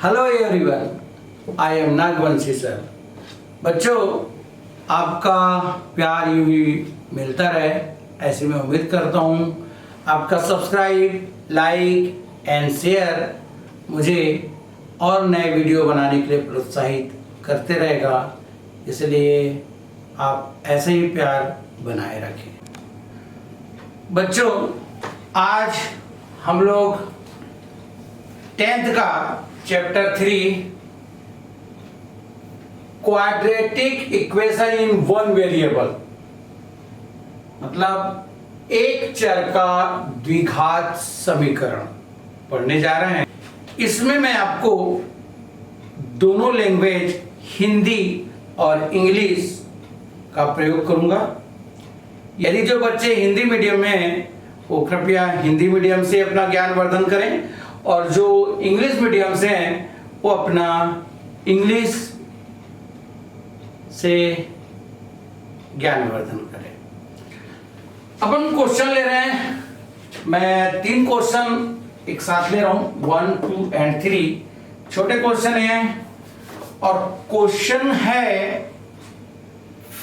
Hello everyone, I am Nagvanshi sir. बच्चों, आपका प्यार यूं ही मिलता रहे ऐसी मैं उम्मीद करता हूँ। आपका सब्सक्राइब, लाइक एंड शेयर मुझे और नए वीडियो बनाने के लिए प्रोत्साहित करते रहेगा, इसलिए आप ऐसे ही प्यार बनाए रखें। बच्चों, आज हम लोग 10th का chapter 3 quadratic equation in one variable, मतलब एक चर का द्विघात समीकरण पढ़ने जा रहे हैं। इसमें मैं आपको दोनों लैंग्वेज हिंदी और इंग्लिश का प्रयोग करूंगा। यदि जो बच्चे हिंदी मीडियम में हैं वो कृपया हिंदी मीडियम से अपना ज्ञान वर्धन करें, और जो इंग्लिश मीडियम से हैं वो अपना इंग्लिश से ज्ञानवर्धन करें। अपन क्वेश्चन ले रहे हैं। मैं 3 क्वेश्चन एक साथ ले रहा हूं, 1, 2 एंड 3 छोटे क्वेश्चन हैं, और क्वेश्चन है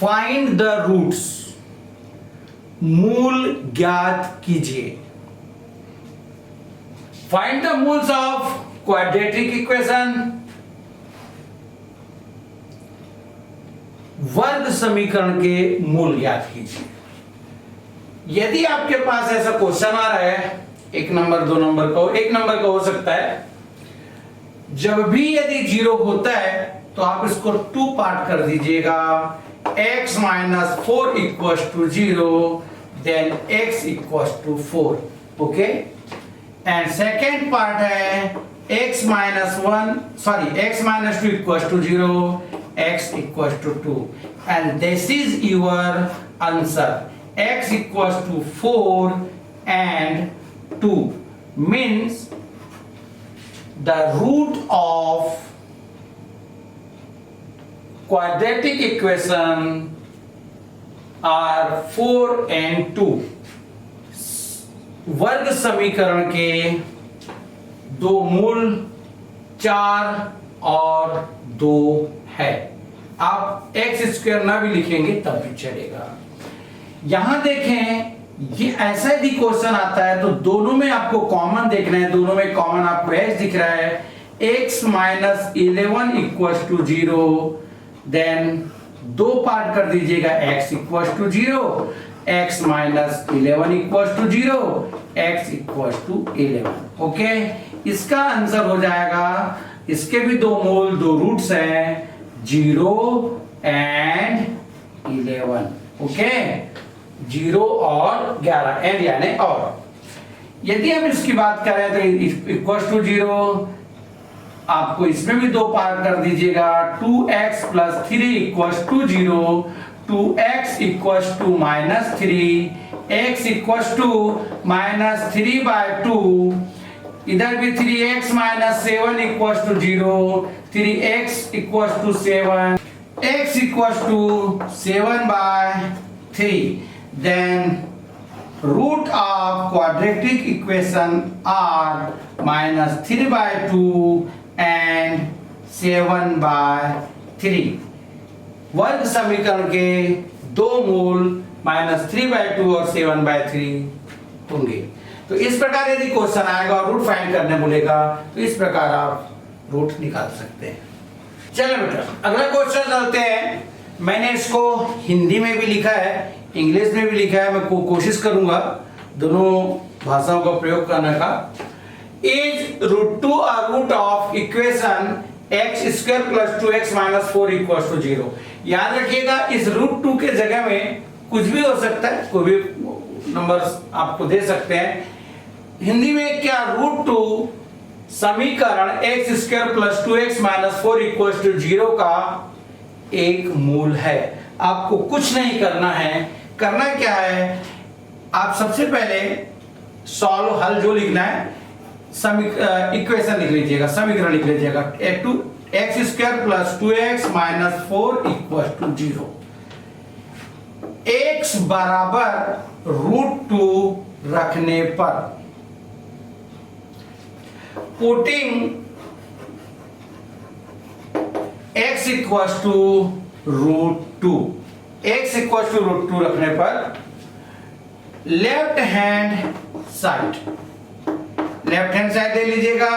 फाइंड द रूट्स, मूल ज्ञात कीजिए। Find the moles of quadratic equation, वर्ग समीकरण के मूल ज्ञात कीजिए। यदि आपके पास ऐसा क्वेश्चन आ रहा है 1 नंबर 2 नंबर का, 1 नंबर का हो सकता है, जब भी यदि 0 होता है तो आप इसको 2 पार्ट कर दीजिएगा। x - 4 = 0, then x = 4, okay. And second part है x - 2 = 0, x = 2, and this is your answer. X = 4 and 2 means the root of quadratic equation are 4 and 2. वर्ग समीकरण के 2 मूल 4 और 2 है। आप x² ना भी लिखेंगे तब भी चलेगा। यहां देखें, ये ऐसा यदि क्वेश्चन आता है तो दोनों में आपको कॉमन देखना है। दोनों में कॉमन आपको x दिख रहा है। x - 11 = 0, देन 2 पार्ट कर दीजिएगा। x = 0, x - 11 = 0, x = 11, okay. इसका आंसर हो जाएगा, इसके भी 2 मूल 2 रूट्स हैं, 0 and 11, ओके। 0 और 11 एंड यानी और। यदि हम इसकी बात करें तो =0, आपको इसमें भी 2 पार्ट कर दीजिएगा। 2x + 3 = 0, 2x = -3, x = -3/2, इधर भी 3x - 7 = 0, 3x = 7, x = 7/3, then root of quadratic equation are -3/2 and 7/3। वर्ग समीकरण के 2 मूल -3/2 और 7/3 होंगे। तो इस प्रकार यदि क्वेश्चन आएगा और रूट फाइंड करने बोलेगा तो इस प्रकार आप रूट निकाल सकते हैं। चलिए बेटा, अगला क्वेश्चन चलते हैं। मैंने इसको हिंदी में भी लिखा है, इंग्लिश में भी लिखा है। मैं कोशिश करूंगा दोनों भाषाओं का प्रयोग करने का। Is √2 a root of equation x² + 2x - 4 = 0। याद रखिएगा, इस √2 के जगह में कुछ भी हो सकता है, कोई भी नंबर आपको दे सकते हैं। हिंदी में क्या, √2 समीकरण x² + 2x - 4 = 0 का एक मूल है। आपको कुछ नहीं करना है। करना क्या है, आप सबसे पहले सॉल्व, हल जो लिखना है, इक्वेशन लिख लीजिएगा, समीकरण लिख लीजिएगा। x² + 2x - 4 = 0। x = √2 rखने पर putting x equals to √2। x equals to √2 रखने पर लेफ्ट हैंड साइड ले लीजिएगा,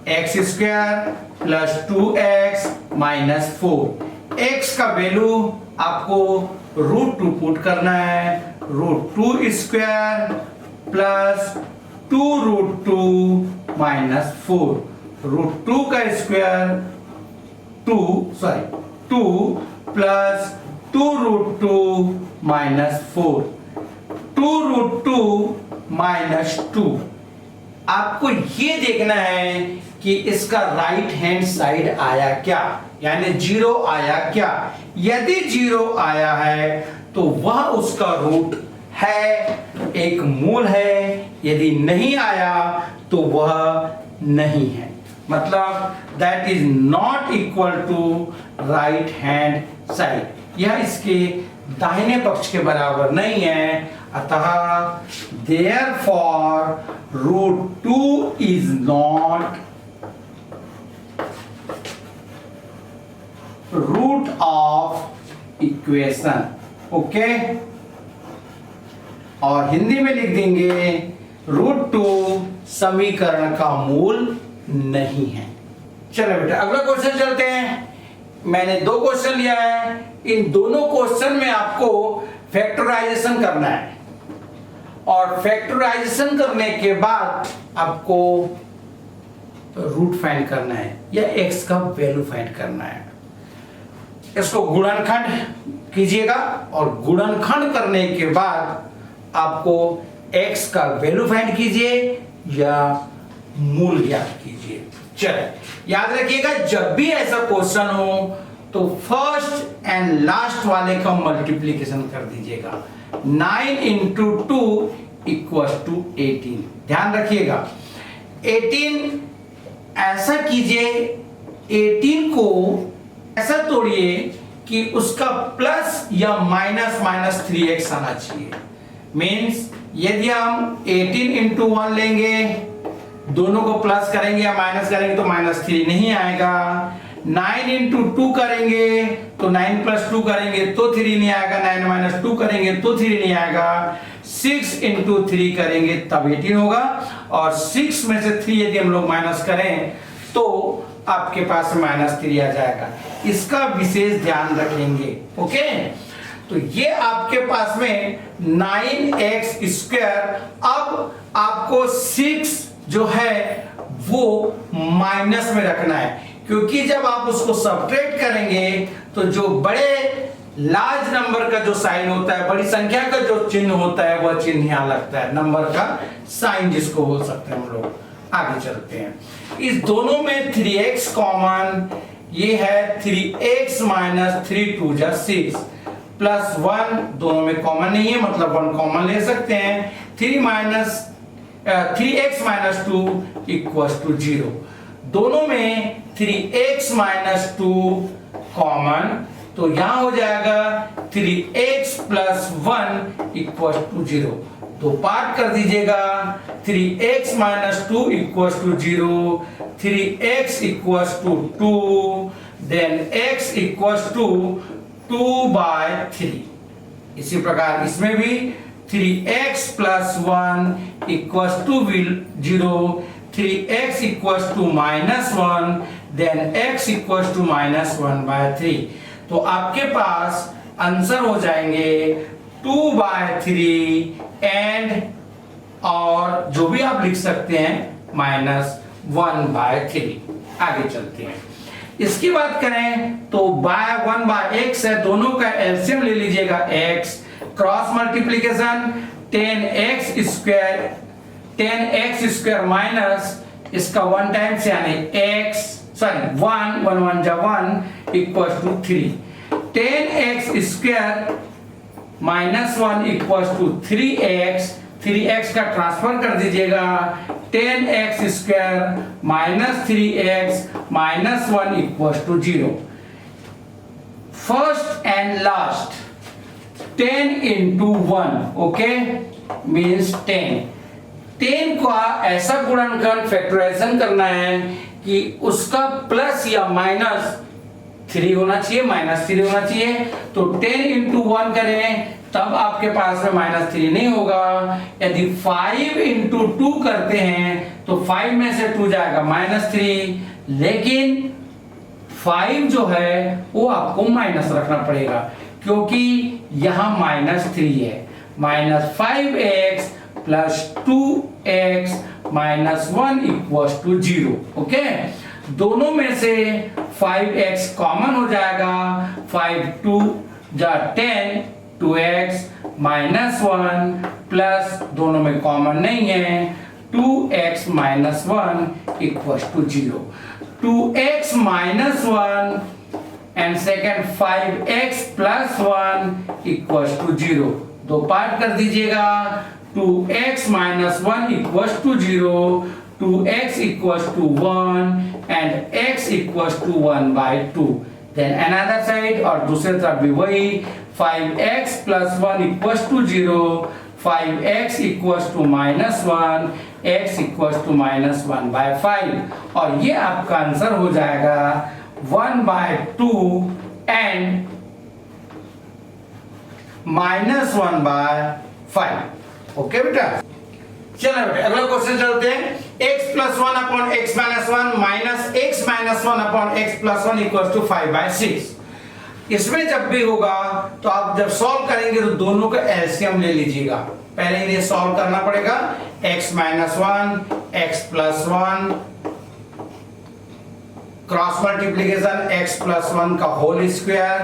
x square plus 2x minus 4। x का वैल्यू आपको √2 पुट करना है, √2 स्क्वायर प्लस 2√2 माइनस 4। √2 का स्क्वायर 2 प्लस 2√2 माइनस 4। 2√2 माइनस 2। आपको ये देखना है कि इसका राइट हैंड साइड आया क्या, यानी 0 आया क्या। यदि 0 आया है तो वह उसका रूट है, एक मूल है। यदि नहीं आया तो वह नहीं है, मतलब that is not equal to right hand side. यह इसके दाहिने पक्ष के बराबर नहीं है, अतः therefore √2 is not root of equation। Okay, और हिंदी में लिख देंगे √2 समीकरण का मूल नहीं है। चलो बेटा अगला क्वेश्चन चलते हैं। मैंने 2 क्वेश्चन लिया है, इन दोनों क्वेश्चन में आपको फैक्टराइजेशन करना है और फैक्टराइजेशन करने के बाद आपको रूट फाइंड करना है या x का वैल्यू फाइंड करना है। इसको गुणनखंड कीजिएगा और गुणनखंड करने के बाद आपको x का वैल्यू फाइंड कीजिए या मूल ज्ञात कीजिए। चलिए याद रखिएगा, जब भी ऐसा क्वेश्चन हो तो फर्स्ट एंड लास्ट वाले का मल्टीप्लीकेशन कर दीजिएगा। 9 into 2 equals to 18। ध्यान रखिएगा 18 ऐसा कीजिए, 18 को ऐसा तोड़िए कि उसका प्लस या माइनस 3x आना चाहिए। मीन्स यदि हम 18 into 1 लेंगे, दोनों को प्लस करेंगे या माइनस करेंगे तो -3 नहीं आएगा। 9 into 2 करेंगे तो 9 plus 2 करेंगे तो 3 नहीं आएगा, 9 minus 2 करेंगे तो 3 नहीं आएगा। 6 into 3 करेंगे तब 18 होगा, और 6 में से 3 यदि हम लोग माइनस करें तो आपके पास -3 आ जाएगा। इसका विशेष ध्यान रखेंगे। ओके, तो ये आपके पास में 9x स्क्वायर। अब आपको 6 जो है वो माइनस में रखना है, क्योंकि जब आप उसको सब्ट्रैक्ट करेंगे तो जो बड़े लार्ज नंबर का जो साइन होता है, बड़ी संख्या का जो चिन्ह होता है, वह चिन्ह यहां लगता है, नंबर का साइन जिसको बोल सकते हैं हम लोग। आगे चलते हैं, इस दोनों में 3x कॉमन, ये है 3x माइनस 3 2 जा 6 प्लस 1, दोनों में कॉमन नहीं है मतलब 1 कॉमन ले सकते हैं। 3x minus 2 equals to 0। दोनों में 3x माइनस 2 कॉमन, तो यहां हो जाएगा 3x प्लस 1 इक्वल्स टू 0। तो पार्ट कर दीजिएगा, 3x minus 2 equals to 0, 3x equals to 2, then x equals to 2/3। इसी प्रकार इसमें भी 3x plus 1 equals to 0, 3x equals to -1, then x equals to -1/3। तो आपके पास आंसर हो जाएंगे 2/3 एंड, और जो भी आप लिख सकते हैं -1/3। आगे चलते हैं, इसकी बात करें तो 1/x है, दोनों का एलसीएम ले लीजिएगा x, cross multiplication 10x square minus इसका 1 टाइम्स यानी x, सॉरी 1 1 1 जा 1 equals to 3। 10x square minus 1 equals to 3x, 3x का ट्रांसफर कर दीजिएगा, 10x square minus 3x minus 1 equals to 0। First and last 10 into 1, okay, means 10। 10 का ऐसा गुणनखंड factorisation करना है कि उसका प्लस या माइनस 3 होना चाहिए, -3 होना चाहिए। तो 10 इंटू 1 करें तब आपके पास में -3 नहीं होगा। यदि 5 इंटू 2 करते हैं तो 5 में से 2 जाएगा -3, लेकिन 5 जो है वो आपको माइनस रखना पड़ेगा क्योंकि यहां -3 है। -5x plus 2x minus 1 equals to 0। Okay, दोनों में से 5x कॉमन हो जाएगा, 5 2 जा 10, 2x माइनस 1 प्लस दोनों में कॉमन नहीं है 2x minus 1 equals to 0। 2x minus 1 and second 5x plus 1 equals to 0। दो पार्ट कर दीजिएगा। 2x minus 1 equals to 0, 2x equals to 1 and x equals to 1/2। Then another side और दूसरे तरफ भी वही 5x plus 1 equals to 0, 5x equals to -1, x equals to -1/5 और ये आपका आंसर हो जाएगा 1/2 एंड -1/5। ओके बेटा, चलो बेटा अगला क्वेश्चन चलते हैं। x plus 1 upon x minus 1 minus x minus 1 upon x plus 1 equals to 5/6। इसमें जब भी होगा तो आप जब सॉल्व करेंगे तो दोनों का एलसीएम ले लीजिएगा। पहले इन्हें सॉल्व करना पड़ेगा। x minus 1 x plus 1 cross multiplication x plus 1 का whole square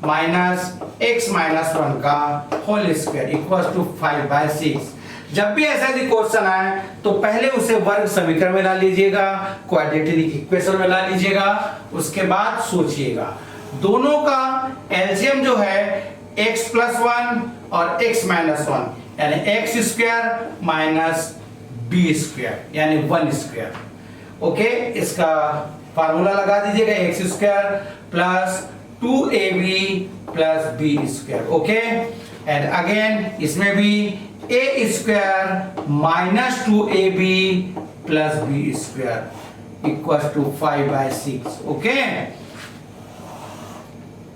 minus x minus 1 का होल स्क्वायर इक्वल्स टू 5/6। जब भी ऐसा यदि क्वेश्चन आए तो पहले उसे वर्ग समीकरण में ला लीजिएगा, क्वाड्रेटिक इक्वेशन में ला लीजिएगा, उसके बाद सोचिएगा। दोनों का एलसीएम जो है x प्लस 1 और x माइनस 1 यानी x square minus b square यानी 1 स्क्वायर। ओके, इसका फार्मूला लगा दीजिएगा x square plus 2ab plus b square. Okay, and again इसमें भी a square minus 2ab plus b square equals to 5/6। Okay,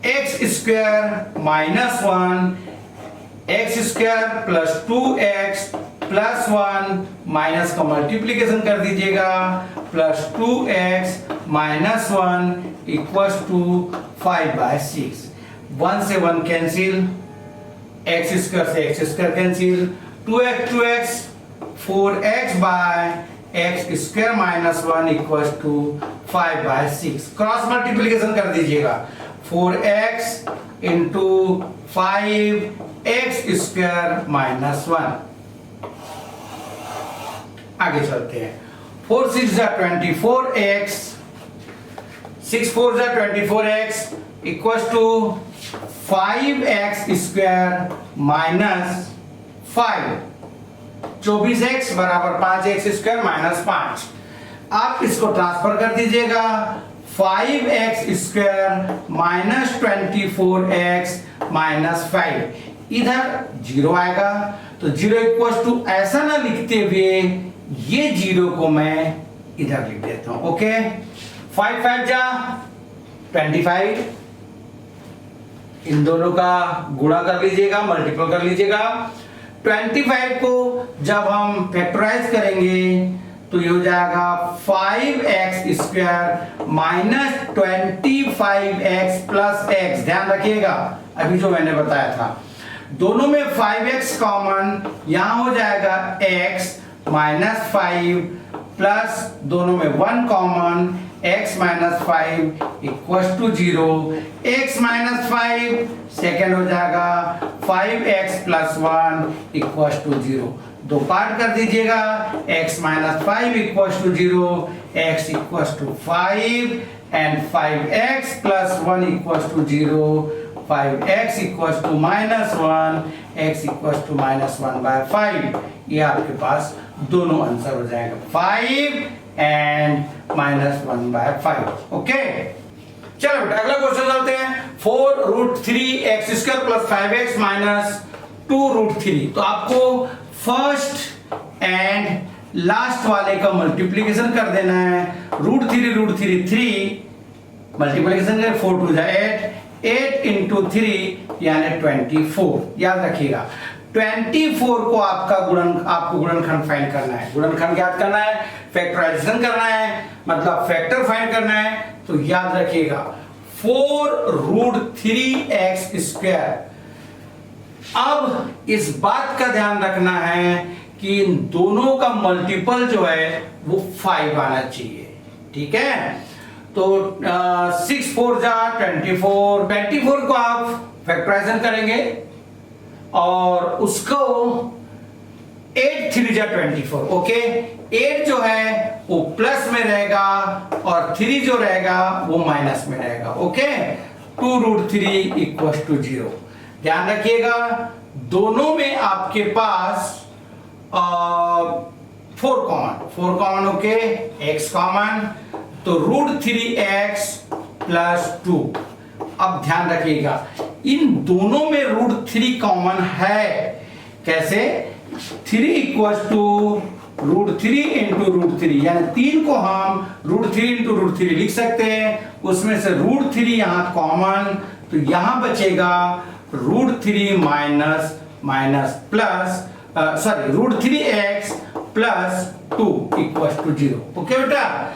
x square minus 1 x square plus 2x plus 1 minus का multiplication कर दीजिएगा plus 2x minus 1 equals to 5/6। 1 से 1 cancel, x square से x square cancel, 2x 4x by x square minus 1 equals to 5/6। Cross multiplication कर दीजिएगा 4x into 5x square minus 1। आगे चलते हैं। 4 6 24x, 6 4 24x equals to 5x square minus 5। 24x बराबर 5x square minus 5। आप इसको transfer कर दीजिएगा 5x square minus 24x minus 5। इधर 0 आएगा तो 0 इक्वल्स टू ऐसा ना लिखते हुए ये 0 को मैं इधर लिख देता हूं। ओके, 5 5 जा 25, इन दोनों का गुणा कर लीजिएगा, मल्टीपल कर लीजिएगा। 25 को जब हम फैक्टराइज करेंगे तो ये हो जाएगा 5x square minus 25x plus x। ध्यान रखिएगा अभी जो मैंने बताया था, दोनों में 5x कॉमन, यहां हो जाएगा x माइनस 5 प्लस दोनों में 1 common x minus 5 equals to 0। x minus 5 second हो जाएगा 5x प्लस 1 इक्वल्स टू 0। दो पार्ट कर दीजिएगा, x minus 5 equals to 0, x equals to 5 and 5x plus 1 equals to 0, 5x equals to minus 1, x equals to minus 1/5। ये आपके पास दोनों answer हो जाएगा 5 एंड माइनस 1/5। ओके, चलो बेटा अगला क्वेश्चन चलते हैं। 4√3x square plus 5x minus 2√3। तो आपको फर्स्ट एंड लास्ट वाले का मल्टीप्लीकेशन कर देना है। √3 √3 3 मल्टीप्लिकेशन करें 4 2 जा 8, 8 इंटू 3 यानी 24। याद रखिएगा 24 को आपको गुणनखंड फाइंड करना है, गुणनखंड याद करना है, फैक्टराइजेशन करना है, मतलब फैक्टर फाइंड करना है। तो याद रखिएगा 4√3x²। अब इस बात का ध्यान रखना है कि इन दोनों का मल्टीपल जो है वो 5 आना चाहिए, ठीक है। तो 6 4 जा 24, 24 को आप फैक्टराइजेशन करेंगे और उसको 8 3 जा 24, ओके। 8 जो है वो प्लस में रहेगा और 3 जो रहेगा वो माइनस में रहेगा, ओके। 2√3 = 0। ध्यान रखिएगा दोनों में आपके पास 4 कॉमन, ओके, x कॉमन, तो √3x + 2। अब ध्यान रखिएगा इन दोनों में √3 कॉमन है। कैसे? 3 = √3 × √3, यानी 3 को हम √3 × √3 लिख सकते हैं। उसमें से √3 यहां कॉमन, तो यहां बचेगा √3 माइनस प्लस √3x + 2 = 0, ओके बेटा।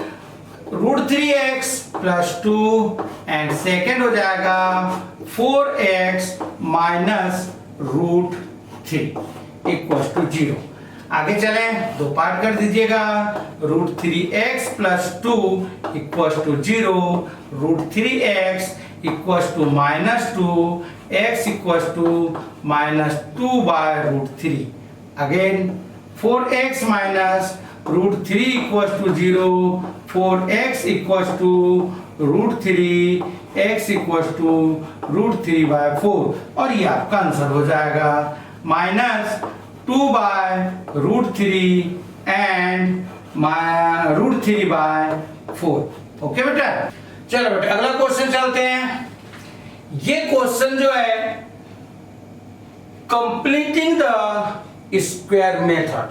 √3x + 2 एंड सेकेंड हो जाएगा 4x - √3 = 0। आगे चले, दो पार्ट कर दीजिएगा। √3x + 2 = 0, √3x = -2, x = -2/√3। Again 4x - √3 = 0, 4x = √3, x = √3/4, और ये आपका आंसर हो जाएगा -2/√3 एंड √3/4, ओके बेटा। चलो बेटा अगला क्वेश्चन चलते हैं। ये क्वेश्चन जो है कंप्लीटिंग द स्क्वायर मेथड,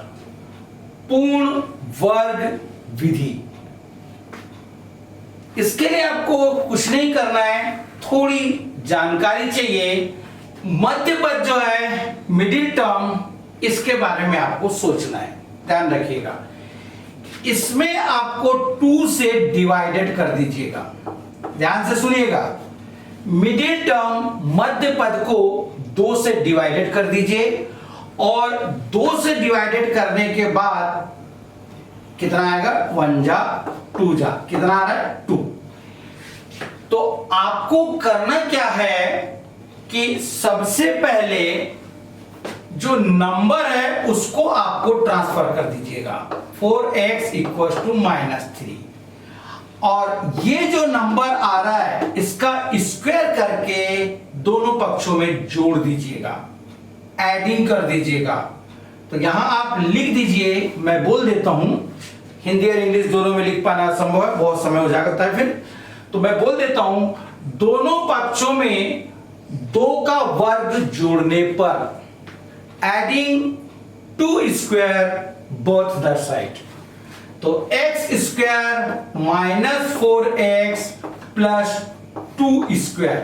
पूर्ण वर्ग विधि। इसके लिए आपको कुछ नहीं करना है, थोड़ी जानकारी चाहिए। मध्य पद जो है मिडिल टर्म, इसके बारे में आपको सोचना है। ध्यान रखिएगा इसमें आपको 2 से डिवाइडेड कर दीजिएगा। ध्यान से सुनिएगा, मिडिल टर्म मध्य पद को 2 से डिवाइडेड कर दीजिए और 2 से डिवाइडेड करने के बाद कितना आएगा? 1 जा 2 जा, कितना आ रहा है? 2। तो आपको करना क्या है कि सबसे पहले जो नंबर है उसको आपको ट्रांसफर कर दीजिएगा। 4x = -3, और ये जो नंबर आ रहा है इसका स्क्वायर करके दोनों पक्षों में जोड़ दीजिएगा, एडिंग कर दीजिएगा। तो यहां आप लिख दीजिए, मैं बोल देता हूं, हिंदी और इंग्लिश दोनों में लिख पाना संभव है, बहुत समय हो जाता है फिर, तो मैं बोल देता हूं दोनों पक्षों में 2 का वर्ग जोड़ने पर adding 2 square both the side, तो x² - 4x + 2 स्क्वायर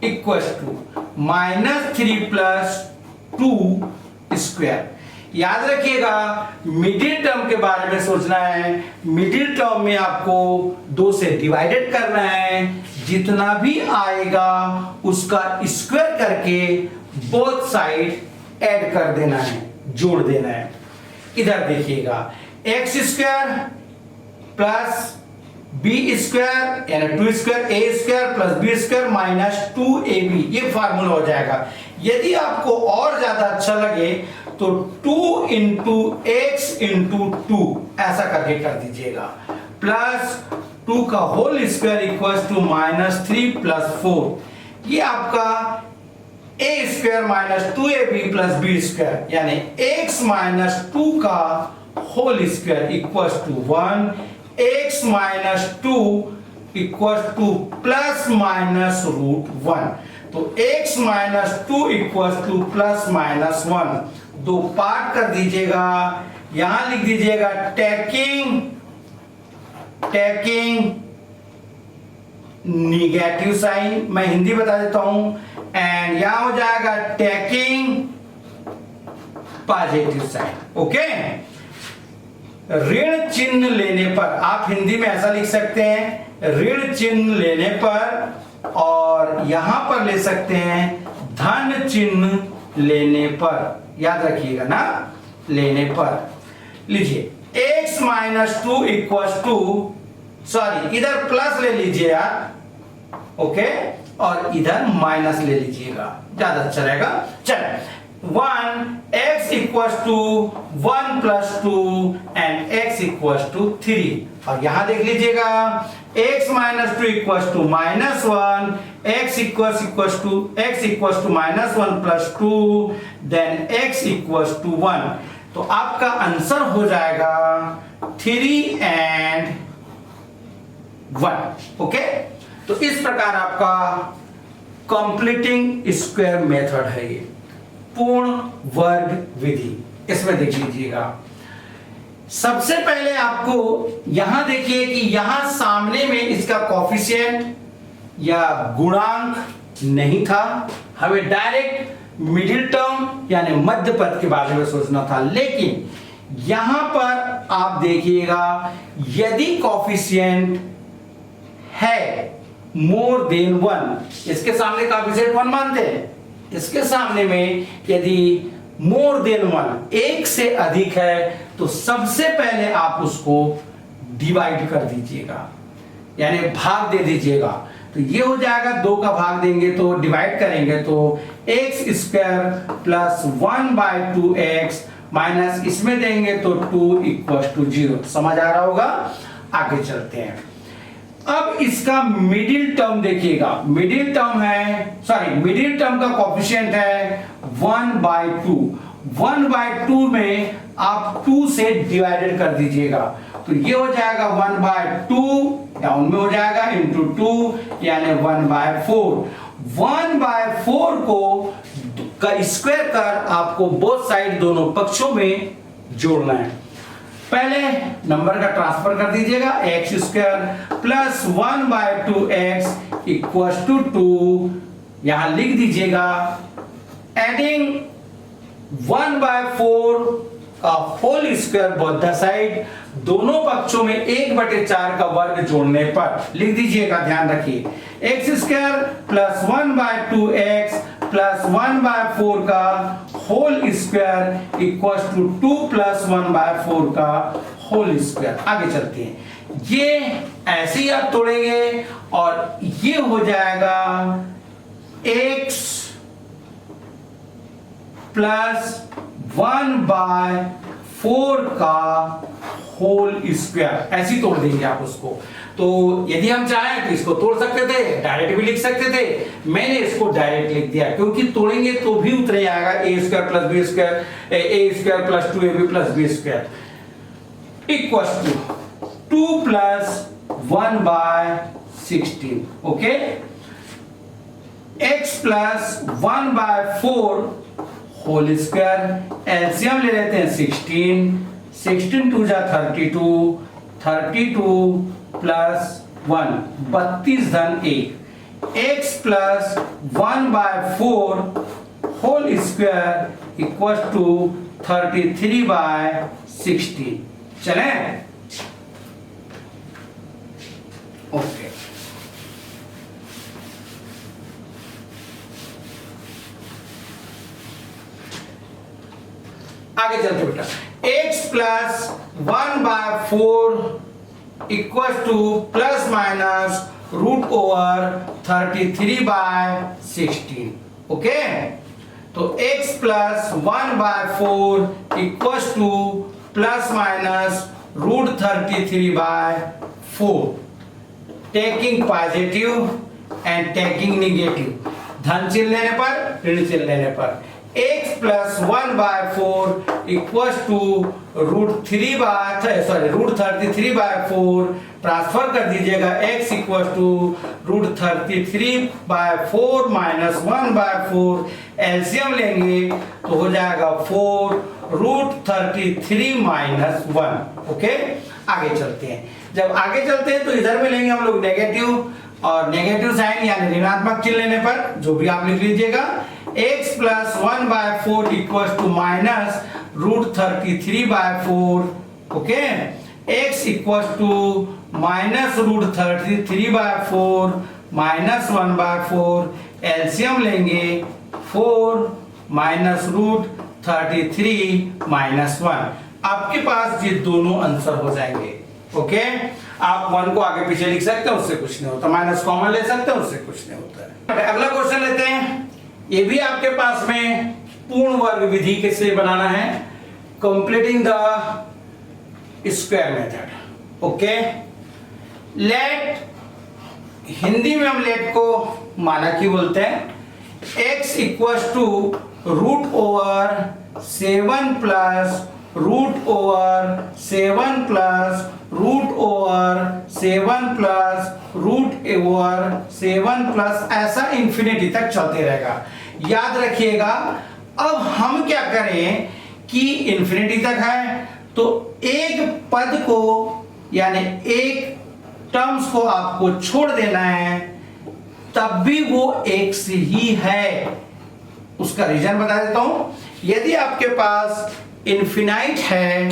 = -3 + 2 स्क्वायर। याद रखिएगा मिडिल टर्म के बारे में सोचना है। मिडिल टर्म में आपको 2 से डिवाइडेड करना है, जितना भी आएगा उसका स्क्वायर करके बोथ साइड ऐड कर देना है, जोड़ देना है। इधर देखिएगा x² + b² यानी 2 स्क्वायर a² + b² - 2ab, ये फार्मूला हो जाएगा। यदि आपको और ज्यादा अच्छा लगे तो 2 × x × 2 ऐसा करके कर दीजिएगा, प्लस 2 का होल स्क्वायर = -3 + 4। ये आपका a² - 2ab + b² यानी x - 2 का होल स्क्वायर = 1, x - 2 = ±√1। तो x - 2 = ±1, 2 पार्ट कर दीजिएगा। यहां लिख दीजिएगा टेकिंग निगेटिव साइन, मैं हिंदी बता देता हूं, एंड यहां हो जाएगा टेकिंग पॉजिटिव साइन। ओके, ऋण चिन्ह लेने पर आप हिंदी में ऐसा लिख सकते हैं, ऋण चिन्ह लेने पर, और यहां पर ले सकते हैं धन चिन्ह लेने पर, याद रखिएगा ना, लेने पर। लीजिए x minus 2 equal to, sorry इधर प्लस ले लीजिए यार, ओके, और इधर माइनस ले लीजिएगा, ज्यादा अच्छा रहेगा। चल 1 x equal to 1 plus 2 and x equal to 3, और यहां देख लीजिएगा x minus 2 equal to minus 1, x equal to minus 1 plus 2, then x equal to 1। तो आपका आंसर हो जाएगा 3 एंड 1। ओके, तो इस प्रकार आपका कंप्लीटिंग स्क्वायर मेथड है, ये पूर्ण वर्ग विधि। इसमें देख लीजिएगा, सबसे पहले आपको यहां देखिए कि यहां सामने में इसका कोफिशिएंट या गुणांक नहीं था, हमें डायरेक्ट मिडिल टर्म यानी मध्य पद के बारे में सोचना था। लेकिन यहां पर आप देखिएगा, यदि कोफिशिएंट है मोर देन 1, इसके सामने कोफिशिएंट 1 मानते हैं, इसके सामने में यदि मोर देन 1 एक से अधिक है, तो सबसे पहले आप उसको डिवाइड कर दीजिएगा, यानी भाग दे दीजिएगा। तो ये हो जाएगा, 2 का भाग देंगे तो डिवाइड करेंगे तो x square plus 1/2x minus इसमें देंगे तो 2 इक्वल टू 0। समझ आ रहा होगा? आगे चलते हैं। अब इसका मिडिल टर्म देखिएगा, मिडिल टर्म है, सॉरी मिडिल टर्म का कोफिशिएंट है 1/2। 1/2 में आप 2 से डिवाइडेड कर दीजिएगा, तो ये हो जाएगा 1/2, डाउन में हो जाएगा इंटू 2 यानी 1/4। 1/4 को का स्क्वायर कर आपको बोथ साइड दोनों पक्षों में जोड़ना है। पहले नंबर का ट्रांसफर कर दीजिएगा, x square plus 1/2x equal to 2, यहां लिख दीजिएगा एडिंग 1/4 का whole square both the side, दोनों पक्षों में 1/4 का वर्ग जोड़ने पर लिख दीजिएगा, ध्यान रखिए, x square plus 1/2x plus 1/4 का whole square equal to 2 plus 1/4 का होल स्क्वायर। आगे चलते हैं, ये ऐसे ही आप तोड़ेंगे और ये हो जाएगा x प्लस 1/4 का होल स्क्वायर, ऐसे ही तोड़ देंगे आप उसको। तो यदि हम चाहें तो इसको तोड़ सकते थे, डायरेक्ट भी लिख सकते थे, मैंने इसको डायरेक्ट लिख दिया क्योंकि तोड़ेंगे तो भी उतर जाएगा a square plus b square, a square plus 2ab plus b square equal to 2 plus 1/16। Okay, x plus 1/4 whole square, LCM ले लेते हैं 16 2 जा 32, 32 प्लस 1 32 धन 1, x plus 1/4 whole square equal to 33/16। चले, ओके, आगे चलते बेटा, x plus 1/4 equal to plus minus root over 33/16। Okay, तो x plus 1/4 equal to plus minus root 33/4, taking positive and taking negative, धन चिन्ह लेने पर ऋण चिन्ह लेने पर x plus 1/4 equal to root 33/4 transfer कर दीजिएगा, x equal to root 33/4 minus 1/4, LCM लेंगे तो हो जाएगा 4 रूट 33 माइनस 1। ओके, आगे चलते हैं। जब आगे चलते हैं तो इधर में लेंगे हम लोग नेगेटिव, और नेगेटिव साइन यानी ऋणात्मक चिन्ह लेने पर जो भी आप लिख लीजिएगा, x plus 1/4 equal to minus √33/4। Okay, x equal to minus √33/4 minus 1/4। LCM लेंगे 4 माइनस √33 माइनस 1। आपके पास ये दोनों आंसर हो जाएंगे। ओके, आप 1 को आगे पीछे लिख सकते हैं, उससे कुछ नहीं होता, माइनस कॉमन ले सकते हैं, उससे कुछ नहीं होता है। अगला क्वेश्चन लेते हैं। ये भी आपके पास में पूर्ण वर्ग विधि कैसे बनाना है, completing the square method. Okay, let, Hindi में हम लेट को मानक ही बोलते हैं। x equals to √7 plus √7 plus √7 plus √7 plus ऐसा इंफिनिटी तक चलते रहेगा। याद रखिएगा, अब हम क्या करें कि इंफिनिटी तक है तो एक पद को यानी एक टर्म्स को आपको छोड़ देना है, तब भी वो x ही है। उसका रीजन बता देता हूं। यदि आपके पास इनफिनाइट है,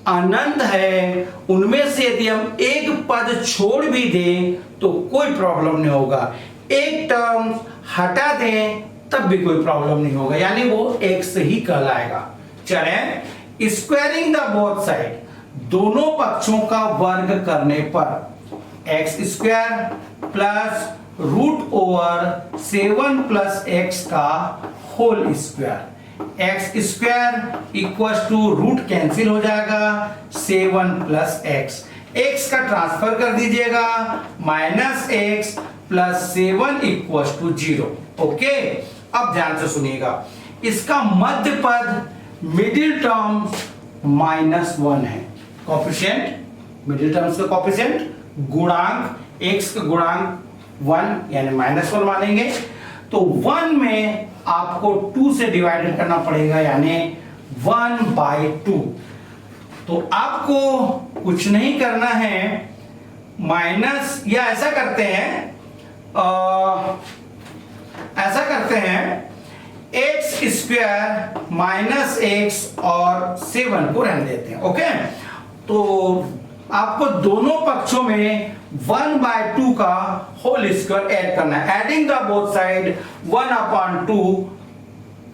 अनंत है, उनमें से यदि हम एक पद छोड़ भी दें तो कोई प्रॉब्लम नहीं होगा, एक टर्म हटा दें तब भी कोई प्रॉब्लम नहीं होगा, यानी वो x ही कहलाएगा। चलें, स्क्वायरिंग द बोथ साइड, दोनों पक्षों का वर्ग करने पर x square plus √7 plus x का whole square. x square equal to root cancel हो जाएगा, 7 प्लस x का ट्रांसफर कर दीजिएगा, minus x plus 7 equal to 0। ओके, अब ध्यान से सुनिएगा, इसका मध्य पद मिडिल टर्म -1 है। कोफिशिएंट, मिडिल टर्म्स का कोफिशिएंट गुणांक, x का गुणांक 1 यानी -1 मानेंगे, तो 1 में आपको 2 से डिवाइडेड करना पड़ेगा, यानी 1/2। तो आपको कुछ नहीं करना है, माइनस, या ऐसा करते हैं x स्क्वायर माइनस x और 7 को रहने देते हैं। ओके, तो आपको दोनों पक्षों में 1/2 का होल स्क्वायर ऐड करना है। एडिंग द बोथ साइड 1/2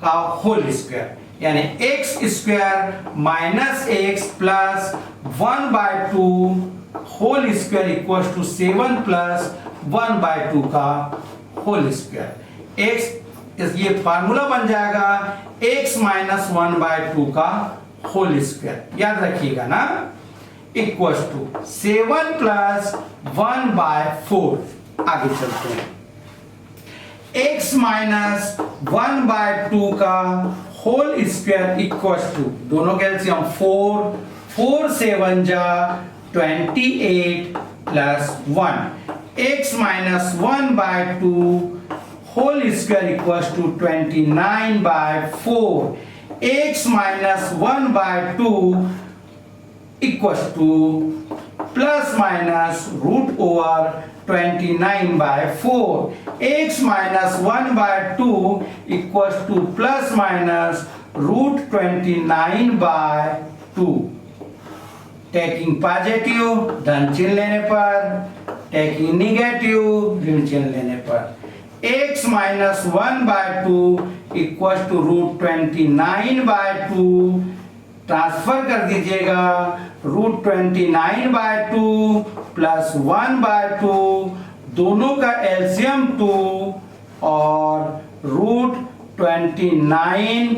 का होल स्क्वायर, यानी x square minus x plus 1/2 whole square equal to 7 plus 1/2 का होल स्क्वायर। x, ये फार्मूला बन जाएगा x माइनस 1/2 का होल स्क्वायर। याद रखिएगा ना, इक्वल टू 7 प्लस 1/4। आगे चलते हैं, x माइनस 1/2 का होल स्क्वायर इक्वल टू, दोनों का एलसीएम 4 7 जा 28 plus 1, x minus 1/2 whole square equal to 29/4, x minus 1/2 equal to plus minus √29/4, x minus 1/2 equal to plus minus √29/2। Taking positive धन चिन्ह लेने पर, टेकिंग निगेटिव ऋण चिन्ह लेने पर, x minus 1/2 equal to √29/2, transfer कर दीजिएगा, √29/2 प्लस 1/2, दोनों का एलसीएम 2 और √29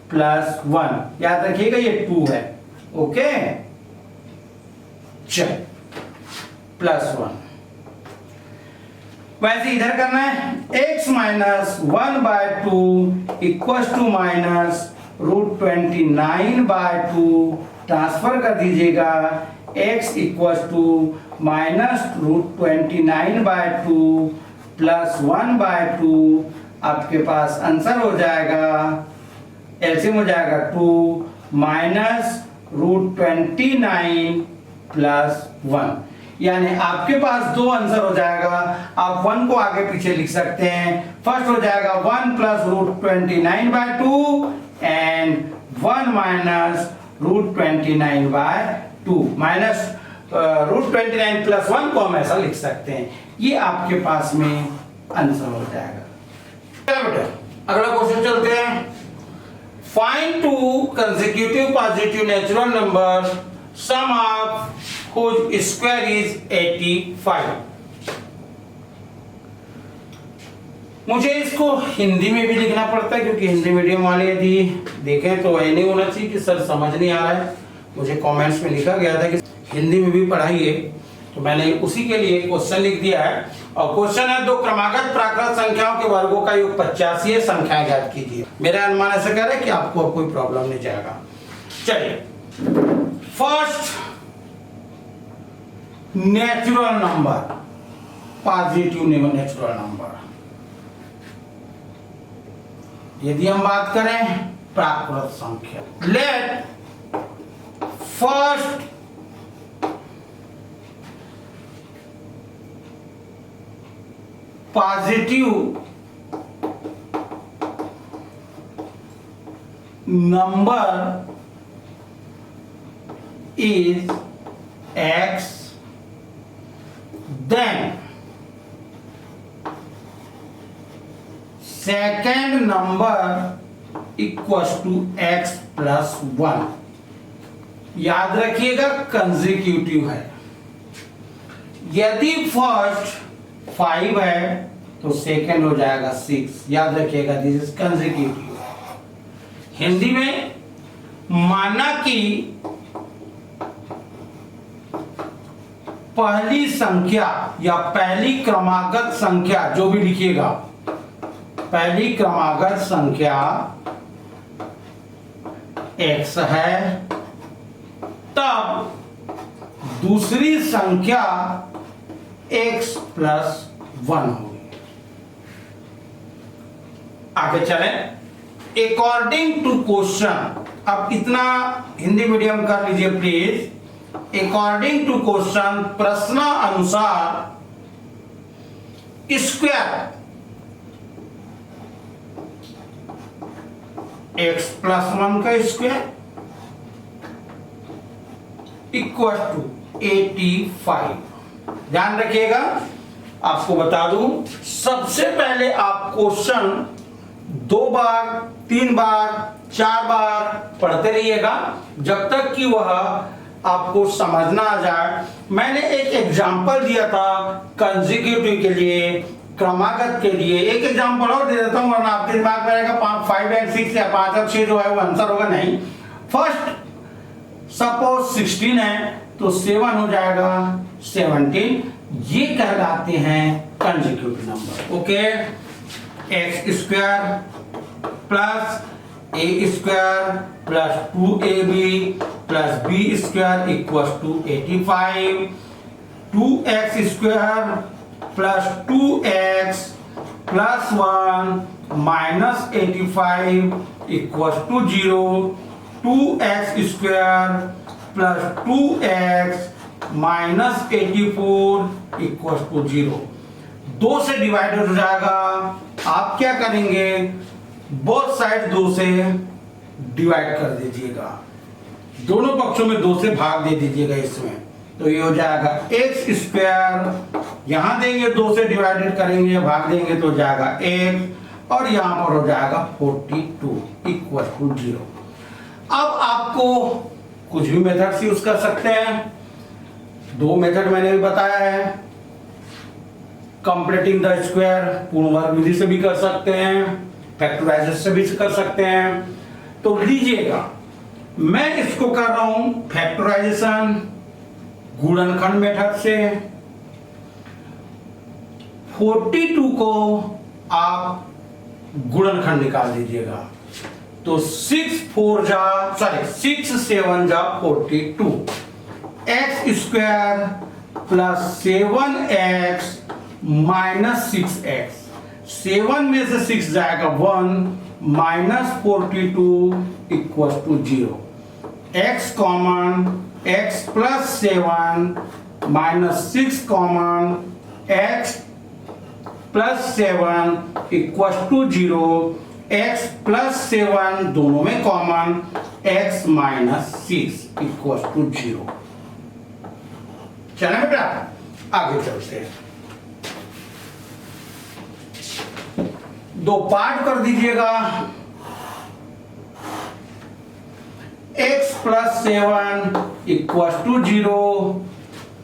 प्लस 1। याद रखिएगा ये 2 है। ओके, चल प्लस 1, वैसे इधर करना है, x minus 1/2 equal to minus √29/2, transfer कर दीजिएगा, x equal to minus √29/2 plus 1/2। आपके पास आंसर हो जाएगा, एलसीएम हो जाएगा 2 माइनस √29 प्लस 1। यानी आपके पास दो आंसर हो जाएगा। आप 1 को आगे पीछे लिख सकते हैं। फर्स्ट हो जाएगा 1 plus √29/2 and 1 minus √29/2 minus √29 plus 1 को हम ऐसा लिख सकते हैं। ये आपके पास में आंसर हो जाएगा। चलो बेटा अगला क्वेश्चन चलते हैं। Find two consecutive positive natural number sum of whose square is 85। मुझे इसको हिंदी में भी लिखना पड़ता है क्योंकि हिंदी मीडियम वाले यदि देखें तो ये नहीं होना चाहिए कि सर समझ नहीं आ रहा है। मुझे कमेंट्स में लिखा गया था कि हिंदी में भी पढ़ाइए, तो मैंने उसी के लिए क्वेश्चन लिख दिया है। और क्वेश्चन है दो क्रमागत प्राकृत संख्याओं के वर्गों का योग 85 है, संख्याएं ज्ञात कीजिए। मेरा अनुमान ऐसा कह रहा है कि आपको कोई प्रॉब्लम नहीं जाएगा। चलिए first natural number, positive natural number. यदि हम बात करें प्राकृत संख्या, let first positive number is x, then second number equals to x plus 1। याद रखिएगा कंसेक्यूटिव है। यदि फर्स्ट 5 है तो सेकंड हो जाएगा 6। याद रखिएगा दिस इज कंसेक्यूटिव। हिंदी में माना कि पहली संख्या या पहली क्रमागत संख्या जो भी लिखिएगा, पहली क्रमागत संख्या x है, तब दूसरी संख्या x प्लस 1 होगी। आगे चलें। अकॉर्डिंग टू क्वेश्चन, अब इतना हिंदी मीडियम कर लीजिए प्लीज। अकॉर्डिंग टू क्वेश्चन, प्रश्न अनुसार स्क्वायर x प्लस 1 का स्क्वायर इक्वल टू 85। ध्यान रखिएगा, आपको बता दूं सबसे पहले आप क्वेश्चन 2 बार 3 बार 4 बार पढ़ते रहिएगा जब तक कि वह आपको समझना आ जाए। मैंने एक एग्जांपल दिया था कंसेक्यूटिव के लिए, क्रमागत के लिए। एक एग्जांपल और दे देता हूं वरना आपके दिमाग में रहेगा 5 एंड 6 या 5 और 6 जो है वो आंसर होगा नहीं। फर्स्ट सपोज 16 है तो 7 हो जाएगा 17। ये कहलाते हैं consecutive number. Okay, x square plus a square plus 2ab plus b square equal to 85। 2x square plus 2x plus 1 minus 85 equal to 0। 2x square plus 2x minus 84 equal to 0। 2 से divided हो जाएगा। आप क्या करेंगे, both side 2 से divide कर दीजिएगा, दोनों पक्षों में 2 से भाग दे दीजिएगा इसमें। तो ये हो जाएगा एक्स स्क्वायर, यहां देंगे 2 से डिवाइडेड करेंगे भाग देंगे तो हो जाएगा 1 और यहां पर हो जाएगा 42 इक्वल टू 0। अब आपको कुछ भी मेथड यूज कर सकते हैं। 2 मेथड मैंने भी बताया है। कंप्लीटिंग द स्क्वायर पूर्ण वर्ग विधि से भी कर सकते हैं, फैक्टराइजेशन से भी कर सकते हैं। तो लीजिएगा मैं इसको कर रहा हूं फैक्टराइजेशन गुणनखंड मेथड से। 42 को आप गुणनखंड निकाल दीजिएगा तो 6 7 जा 42। X square plus 7x minus 6x, 7 में से 6 जाएगा 1 minus 42 equal to 0। x common, x plus 7 -6 common x plus 7 equal to 0, x plus 7 दोनों में common, x minus 6 equal to 0। चले बेटा आगे चलते हैं। दो पार्ट कर दीजिएगा। x plus 7 equal to 0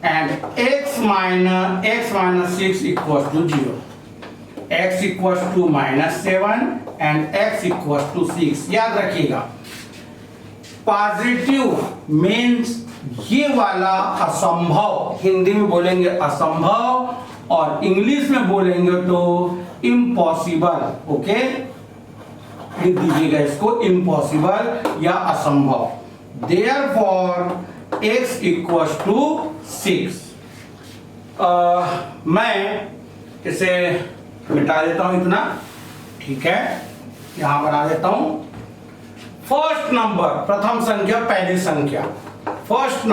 and x minus 6 equal to 0। x equal to -7 and x equal to 6। याद रखिएगा पॉजिटिव मीन्स ये वाला असंभव, हिंदी में बोलेंगे असंभव और इंग्लिश में बोलेंगे तो इम्पॉसिबल। ओके, लिख दीजिएगा इसको, इम्पॉसिबल या असंभव। Therefore x equal to 6। मैं इसे मिटा देता हूं इतना, ठीक है, यहां बना देता हूं। फर्स्ट नंबर, प्रथम संख्या, पहली संख्या, first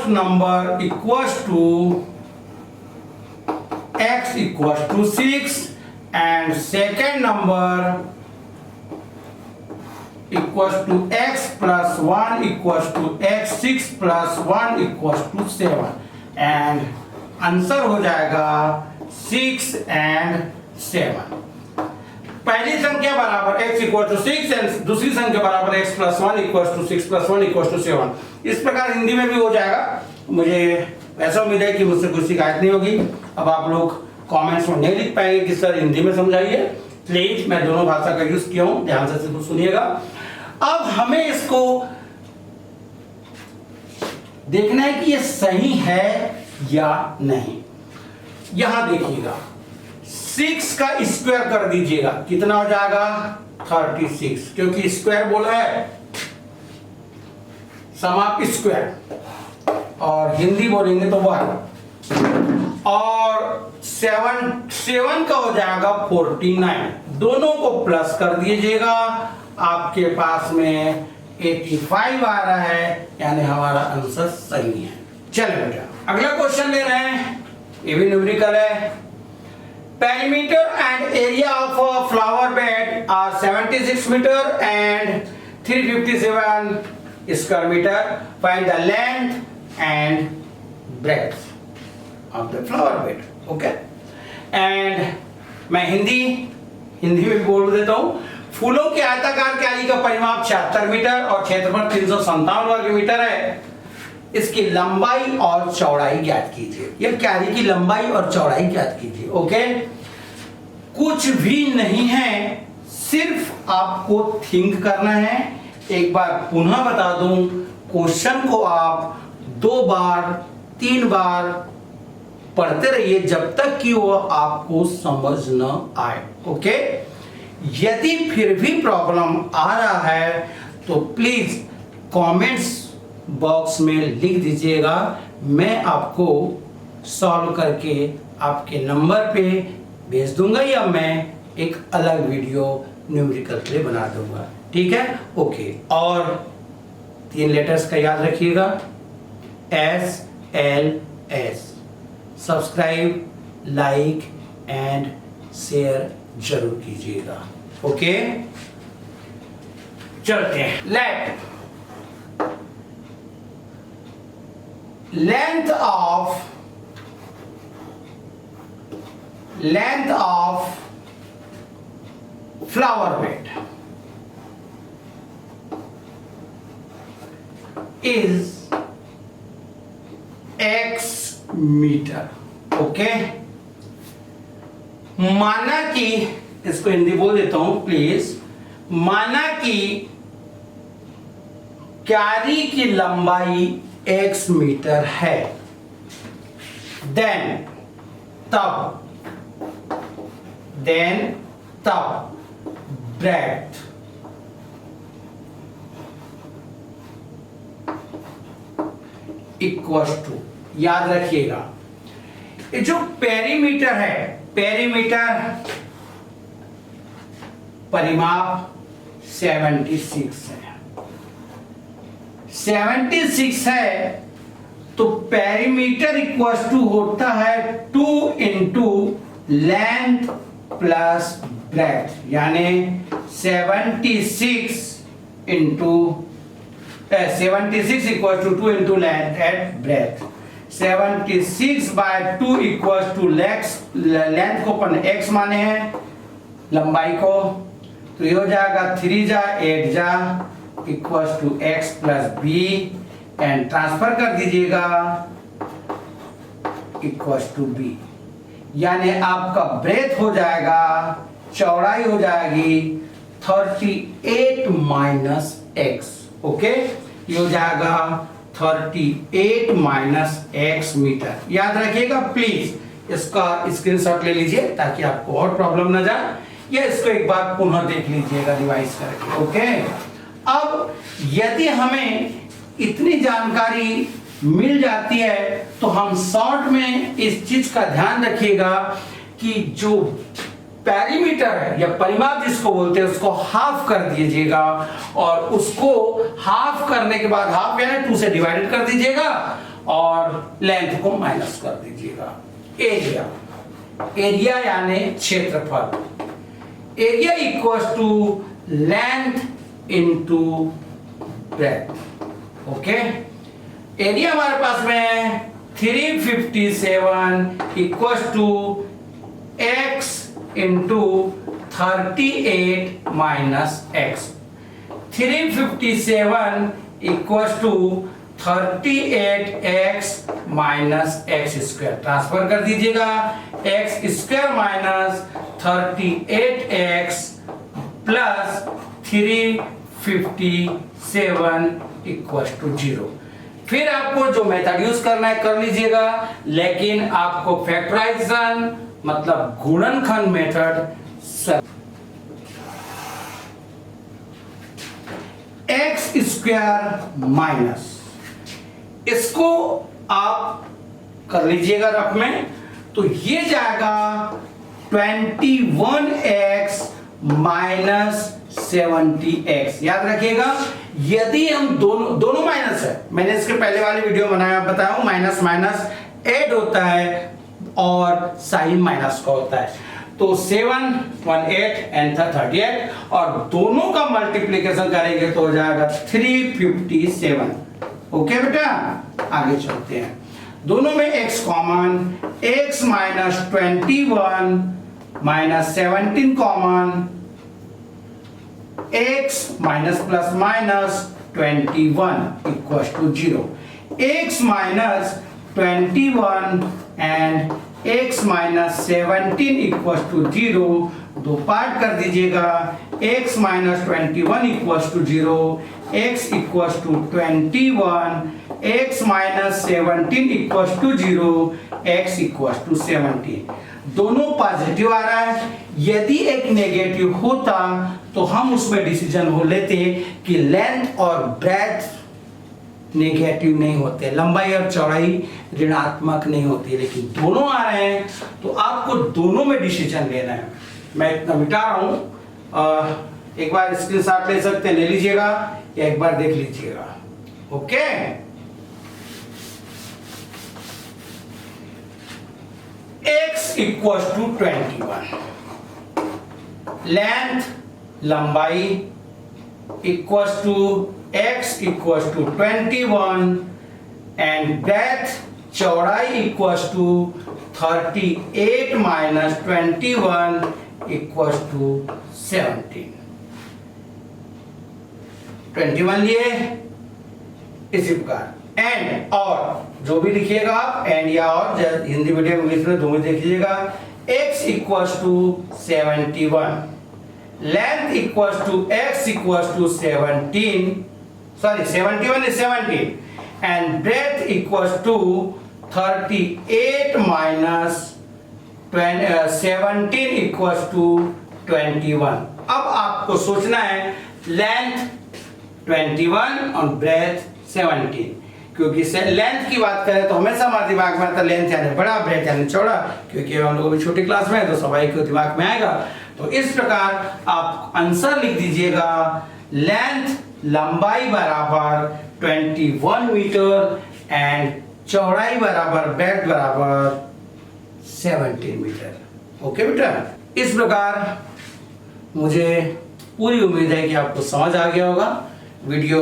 number equals to x equals to 6 and second number equals to x plus 1 equals to x 6 plus 1 equals to 7 and answer हो जाएगा 6 एंड 7। पहली संख्या बराबर x इक्वल टू 6 एंड दूसरी संख्या बराबर x plus 1 equal to 6 plus 1 equal to 7। इस प्रकार हिंदी में भी हो जाएगा। मुझे ऐसा उम्मीद है कि मुझसे कोई शिकायत नहीं होगी। अब आप लोग कमेंट्स में नहीं लिख पाएंगे कि सर हिंदी में समझाइए, प्लीज, मैं दोनों भाषा का यूज किया हूं, ध्यान से सिर्फ सुनिएगा। अब हमें इसको देखना है कि ये सही है या नहीं। यहां देखिएगा 6 का स्क्वायर कर दीजिएगा, कितना हो जाएगा 36, क्योंकि स्क्वायर बोला है, समाप स्क्वायर, और हिंदी बोलेंगे तो 1, और 7 का हो जाएगा 49। दोनों को प्लस कर दीजिएगा, आपके पास में 85 आ रहा है, यानी हमारा आंसर सही है। चलिए बेटा अगला क्वेश्चन ले रहे हैं, ये भी न्यूमेरिकल है। Perimeter and area of a flower bed are 76 meter and 357 square meter. Find the length and breadth of the flower bed. Okay? And मैं हिंदी में बोल देता हूँ। फूलों के आयताकार क्यारी का परिमाप 76 मीटर और क्षेत्रफल 357 वर्ग मीटर है। इसकी लंबाई और चौड़ाई ज्ञात कीजिए। यह क्यारी की लंबाई और चौड़ाई ज्ञात कीजिए। ओके, कुछ भी नहीं है, सिर्फ आपको थिंक करना है। एक बार पुनः बता दूं, क्वेश्चन को आप 2 बार 3 बार पढ़ते रहिए जब तक कि वो आपको समझ न आए। ओके, यदि फिर भी प्रॉब्लम आ रहा है तो प्लीज कमेंट्स बॉक्स में लिख दीजिएगा, मैं आपको सॉल्व करके आपके नंबर पे भेज दूंगा या मैं एक अलग वीडियो न्यूमेरिकल के लिए बना दूंगा। ठीक है, ओके। और 3 लेटर्स का याद रखिएगा, SLS। Subscribe, like and share जरूर कीजिएगा। ओके, चलते हैं। length of flower bed is x metre. Okay, माना कि, इसको हिंदी बोल देता हूं प्लीज, माना कि क्यारी की लंबाई x मीटर है, देन तब ब्रेड्थ इक्वल टू, याद रखिएगा ये जो पेरीमीटर है, पेरीमीटर परिमाप 76 है, 76 है तो पेरीमीटर इक्वल टू होता है 2 इंटू लेंथ प्लस ब्रेथ, यानी 76 into 76 equal to 2 into length and breadth. 76 by 2 equal to length को अपन x माने हैं, लंबाई को, तो ये हो जाएगा 3 जा 8 जा equal to x plus b, and transfer कर दीजिएगा इक्वल टू बी, यानी आपका ब्रेथ हो जाएगा, चौड़ाई हो जाएगी 38 माइनस एक्स। ओके, ये हो जाएगा 38 माइनस एक्स मीटर। याद रखिएगा प्लीज, इसका स्क्रीनशॉट ले लीजिए ताकि आपको और प्रॉब्लम ना जाए, या इसको एक बार पुनः देख लीजिएगा रिवाइज करके। ओके, अब यदि हमें इतनी जानकारी मिल जाती है तो हम शॉर्ट में इस चीज का ध्यान रखिएगा कि जो पेरीमीटर है या परिमाप जिसको बोलते हैं उसको हाफ कर दीजिएगा, और उसको हाफ करने के बाद हाफ यानी 2 से डिवाइडेड कर दीजिएगा और लेंथ को माइनस कर दीजिएगा। एरिया, एरिया यानी क्षेत्रफल, area equals to length into breadth. Okay, area हमारे पास में 357 equals to x into 38 minus x। 357 equals to 38x minus x square, transfer कर दीजिएगा, x square minus 38x plus 357 equal to 0। फिर आपको जो मेथड यूज करना है कर लीजिएगा, लेकिन आपको फैक्टराइजेशन मतलब गुणनखंड मेथड एक्स स्क्वायर माइनस, इसको आप कर लीजिएगा रफ में, तो ये जाएगा 21x माइनस 70x। याद रखिएगा, यदि हम दोनों माइनस है, मैंने इसके पहले वाली वीडियो बनाया बताया हूं, माइनस माइनस ऐड होता है और साइन माइनस का होता है, तो 7 18 एंड 38, और दोनों का मल्टीप्लिकेशन करेंगे तो हो जाएगा 357। ओके बेटा, आगे चलते हैं। दोनों में x common, x minus 21 minus 17 common, x minus plus minus 21 equal to 0। x minus 21 and x minus 17 equal to 0, दो पार्ट कर दीजिएगा, x minus 21 equal to 0, x equal to 21, x minus 17 equal to 0, x equal to 17। दोनों positive आ रहा है, यदि एक negative होता तो हम उसमें डिसीजन हो लेते कि लेंथ और ब्रेथ नेगेटिव नहीं होते, लंबाई और चौड़ाई ऋणात्मक नहीं होती, लेकिन दोनों आ रहे हैं तो आपको दोनों में डिसीजन लेना है। मैं इतना मिटा रहा हूं, एक बार स्क्रीनशॉट ले सकते हैं, ले लीजिएगा या एक बार देख लीजिएगा। Okay, x equal to 21, length लंबाई equal to x equal to 21 and breadth चौड़ाई equal to 38 minus 21 equal to 17। 21 लिए इसी प्रकार, एंड और जो भी लिखिएगा आप, एंड या और, हिंदी मीडियम इंग्लिश में दोनों देखिएगा। x equal to 71, length equal to x equal to 17, sorry 71 is 17, and breadth equals to 38 minus 17 equals to 21। अब आपको सोचना है लेंथ 21 और ब्रेथ 17, क्योंकि लेंथ की बात करें तो हमेशा हमारे दिमाग में आता लेंथ यानी बड़ा, ब्रेथ यानी चौड़ा, क्योंकि हम लोग अभी छोटी क्लास में है तो सभी को दिमाग में आएगा। तो इस प्रकार आप आंसर लिख दीजिएगा, लेंथ लंबाई बराबर 21 मीटर एंड चौड़ाई बराबर बेड बराबर 17 मीटर। ओके बेटा, इस प्रकार मुझे पूरी उम्मीद है कि आपको समझ आ गया होगा। वीडियो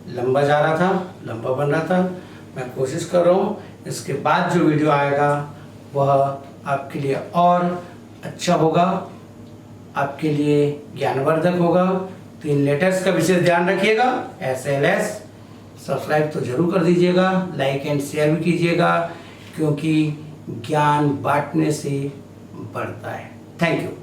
लंबा जा रहा था, लंबा बन रहा था, मैं कोशिश कर रहा हूँ इसके बाद जो वीडियो आएगा वह आपके लिए और अच्छा होगा, आपके लिए ज्ञानवर्धक होगा। 3 लेटर्स का विशेष ध्यान रखिएगा, SLS। सब्सक्राइब तो जरूर कर दीजिएगा, लाइक एंड शेयर भी कीजिएगा, क्योंकि ज्ञान बांटने से बढ़ता है। Thank you.